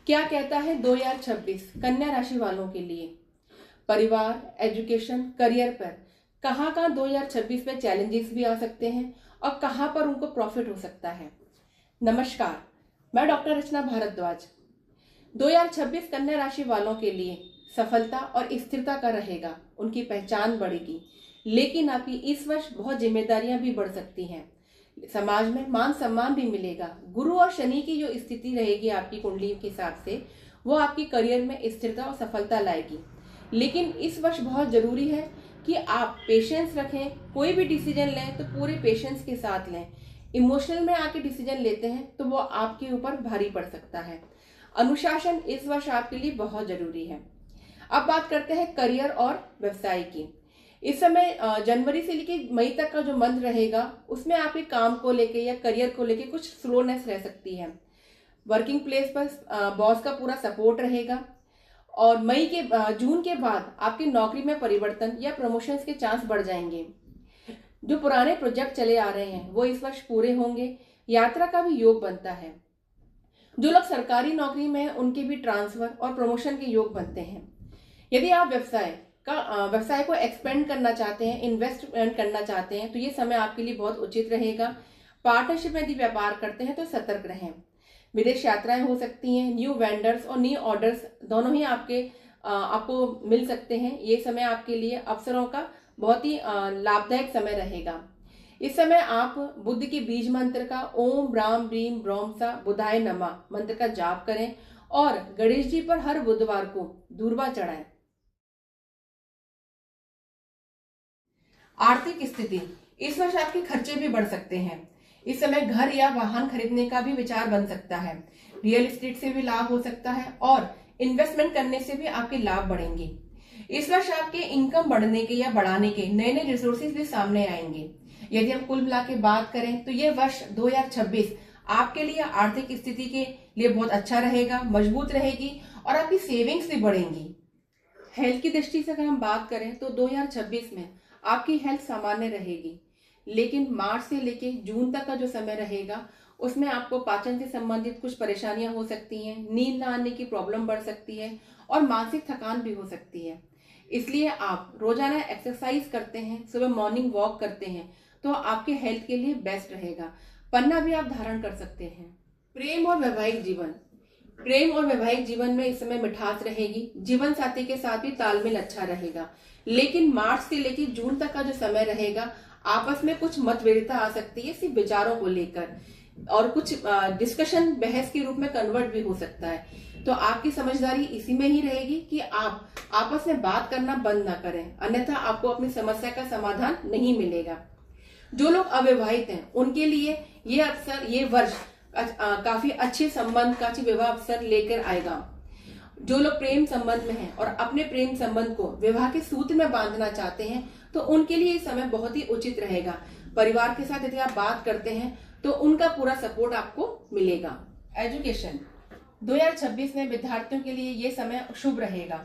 क्या कहता है 2026 कन्या राशि वालों के लिए? परिवार, एजुकेशन, करियर पर कहाँ 2026 में चैलेंजेस भी आ सकते हैं और कहाँ पर उनको प्रॉफिट हो सकता है। नमस्कार, मैं डॉक्टर रचना भारद्वाज। 2026 कन्या राशि वालों के लिए सफलता और स्थिरता का रहेगा, उनकी पहचान बढ़ेगी, लेकिन आपकी इस वर्ष बहुत जिम्मेदारियां भी बढ़ सकती हैं। समाज में मान सम्मान भी मिलेगा। गुरु और शनि की जो स्थिति रहेगी आपकी कुंडली के हिसाब से, वो आपकी करियर में स्थिरता और सफलता लाएगी। लेकिन इस वर्ष बहुत जरूरी है कि आप पेशेंस रखें। कोई भी डिसीजन लें तो पूरे पेशेंस के साथ लें। इमोशनल में आके डिसीजन लेते हैं तो वो आपके ऊपर भारी पड़ सकता है। अनुशासन इस वर्ष आपके लिए बहुत जरूरी है। अब बात करते हैं करियर और व्यवसाय की। इस समय जनवरी से लेकर मई तक का जो मंथ रहेगा, उसमें आपके काम को लेके या करियर को लेके कुछ स्लोनेस रह सकती है। वर्किंग प्लेस पर बॉस का पूरा सपोर्ट रहेगा और जून के बाद आपकी नौकरी में परिवर्तन या प्रमोशंस के चांस बढ़ जाएंगे। जो पुराने प्रोजेक्ट चले आ रहे हैं वो इस वर्ष पूरे होंगे। यात्रा का भी योग बनता है। जो लोग सरकारी नौकरी में हैं उनके भी ट्रांसफर और प्रमोशन के योग बनते हैं। यदि आप व्यवसाय को एक्सपेंड करना चाहते हैं, इन्वेस्टमेंट करना चाहते हैं, तो ये समय आपके लिए बहुत उचित रहेगा। पार्टनरशिप में यदि व्यापार करते हैं तो सतर्क रहें। विदेश यात्राएं हो सकती हैं। न्यू वेंडर्स और न्यू ऑर्डर्स दोनों ही आपको मिल सकते हैं। ये समय आपके लिए अवसरों का बहुत ही लाभदायक समय रहेगा। इस समय आप बुद्ध के बीज मंत्र का ओम ब्राम ब्रीम ब्रह्मसा बुधाय नमः मंत्र का जाप करें और गणेश जी पर हर बुधवार को दूर्वा चढ़ाएं। आर्थिक स्थिति, इस वर्ष आपके खर्चे भी बढ़ सकते हैं। इस समय घर या वाहन खरीदने का भी विचार बन सकता है। रियल एस्टेट से भी लाभ हो सकता है और इन्वेस्टमेंट करने से भी आपके लाभ बढ़ेंगे। इस वर्ष आपके इनकम बढ़ने के या बढ़ाने के नए नए रिसोर्सेज भी सामने आएंगे। यदि हम कुल मिला के बात करें तो ये वर्ष 2026 आपके लिए आर्थिक स्थिति के लिए बहुत अच्छा रहेगा, मजबूत रहेगी और आपकी सेविंग्स भी बढ़ेंगी। हेल्थ की दृष्टि से अगर हम बात करें तो 2026 में आपकी हेल्थ सामान्य रहेगी, लेकिन मार्च से लेके जून तक का जो समय रहेगा उसमें आपको पाचन से संबंधित कुछ परेशानियां हो सकती हैं, नींद न आने की प्रॉब्लम बढ़ सकती है और मानसिक थकान भी हो सकती है। इसलिए आप रोजाना एक्सरसाइज करते हैं, सुबह मॉर्निंग वॉक करते हैं तो आपके हेल्थ के लिए बेस्ट रहेगा। पन्ना भी आप धारण कर सकते हैं। प्रेम और वैवाहिक जीवन में इस समय मिठास रहेगी। जीवन साथी के साथ भी तालमेल अच्छा रहेगा, लेकिन मार्च से लेकर जून तक का जो समय रहेगा आपस में कुछ मतभेदता आ सकती है सिर्फ विचारों को लेकर, और कुछ डिस्कशन बहस के रूप में कन्वर्ट भी हो सकता है। तो आपकी समझदारी इसी में ही रहेगी कि आप आपस में बात करना बंद ना करें, अन्यथा आपको अपनी समस्या का समाधान नहीं मिलेगा। जो लोग अविवाहित हैं उनके लिए ये वर्ष काफी अच्छे संबंध का विवाह अवसर लेकर आएगा। जो लोग प्रेम संबंध में हैं और अपने प्रेम संबंध को विवाह के सूत्र में बांधना चाहते हैं तो उनके लिए ये समय बहुत ही उचित रहेगा। परिवार के साथ यदि आप बात करते हैं तो उनका पूरा सपोर्ट आपको मिलेगा। एजुकेशन, 2026 में विद्यार्थियों के लिए ये समय शुभ रहेगा।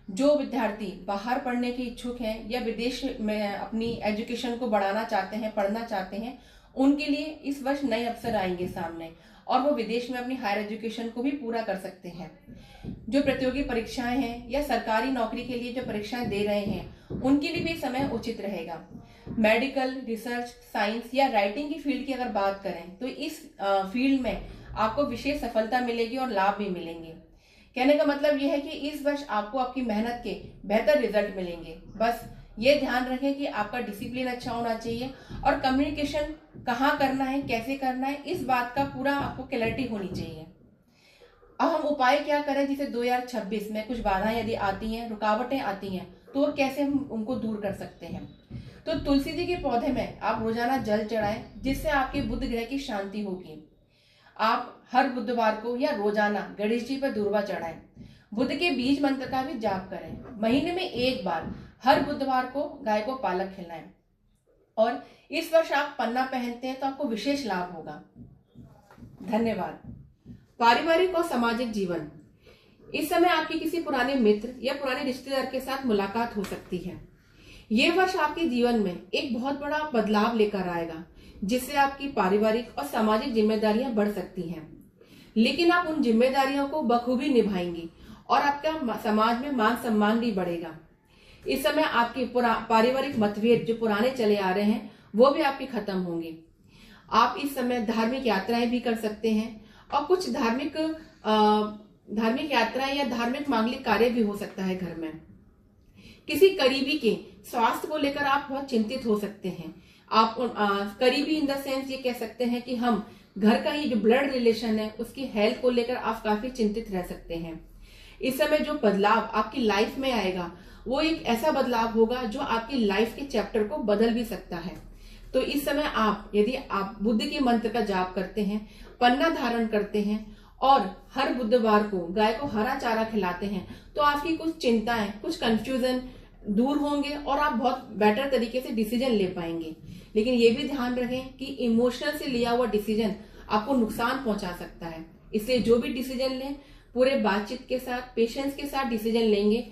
जो विद्यार्थी बाहर पढ़ने के इच्छुक हैं या विदेश में अपनी एजुकेशन को बढ़ाना चाहते हैं, पढ़ना चाहते हैं, उनके लिए इस वर्ष नए अवसर आएंगे सामने और वो विदेश में अपनी हायर एजुकेशन को भी पूरा कर सकते हैं। जो प्रतियोगी परीक्षाएं हैं या सरकारी नौकरी के लिए जो परीक्षाएं दे रहे हैं उनके लिए भी समय उचित रहेगा। मेडिकल, रिसर्च, साइंस या राइटिंग की फील्ड की अगर बात करें तो इस फील्ड में आपको विशेष सफलता मिलेगी और लाभ भी मिलेंगे। कहने का मतलब यह है कि इस वर्ष आपको आपकी मेहनत के बेहतर रिजल्ट मिलेंगे। बस ये ध्यान रखें कि आपका डिसिप्लिन अच्छा होना चाहिए और कम्युनिकेशन कहाँ करना है, कैसे करना है, इस बात का पूरा आपको क्लैरिटी होनी चाहिए। अब हम उपाय क्या करें जिसे 2026 में कुछ बाधाएं यदि आती हैं, रुकावटें आती हैं, तो कैसे हम उनको दूर कर सकते हैं। तो तुलसी जी के पौधे में आप रोजाना जल चढ़ाएं, जिससे आपके बुध ग्रह की शांति होगी। आप हर बुधवार को या रोजाना गणेश जी पर दूर्वा चढ़ाएं। बुध के बीज मंत्र का भी जाप करें। महीने में एक बार हर बुधवार को गाय को पालक खिलाएं। और इस वर्ष आप पन्ना पहनते हैं तो आपको विशेष लाभ होगा। धन्यवाद। पारिवारिक और सामाजिक जीवन, इस समय आपके किसी पुराने मित्र या पुराने रिश्तेदार के साथ मुलाकात हो सकती है। ये वर्ष आपके जीवन में एक बहुत बड़ा बदलाव लेकर आएगा, जिससे आपकी पारिवारिक और सामाजिक जिम्मेदारियां बढ़ सकती हैं। लेकिन आप उन जिम्मेदारियों को बखूबी निभाएंगी और आपका समाज में मान सम्मान भी बढ़ेगा। इस समय आपके पारिवारिक मतभेद जो पुराने चले आ रहे हैं वो भी आपके खत्म होंगे। आप इस समय धार्मिक यात्राएं भी कर सकते हैं और कुछ धार्मिक यात्राएं या धार्मिक मांगलिक कार्य भी हो सकता है घर में। किसी करीबी के स्वास्थ्य को लेकर आप बहुत चिंतित हो सकते हैं। आप करीबी इन द सेंस ये कह सकते हैं कि हम घर का ही जो ब्लड रिलेशन है उसकी हेल्थ को लेकर आप काफी चिंतित रह सकते हैं। इस समय जो बदलाव आपकी लाइफ में आएगा वो एक ऐसा बदलाव होगा जो आपकी लाइफ के चैप्टर को बदल भी सकता है। तो इस समय यदि आप बुद्ध के मंत्र का जाप करते हैं, पन्ना धारण करते हैं और हर बुधवार को गाय को हरा चारा खिलाते हैं तो आपकी कुछ चिंताएं, कुछ कंफ्यूजन दूर होंगे और आप बहुत बेटर तरीके से डिसीजन ले पाएंगे। लेकिन ये भी ध्यान रखें कि इमोशनल से लिया हुआ डिसीजन आपको नुकसान पहुंचा सकता है। इसलिए जो भी डिसीजन लें पूरे बातचीत के साथ, पेशेंस के साथ डिसीजन लेंगे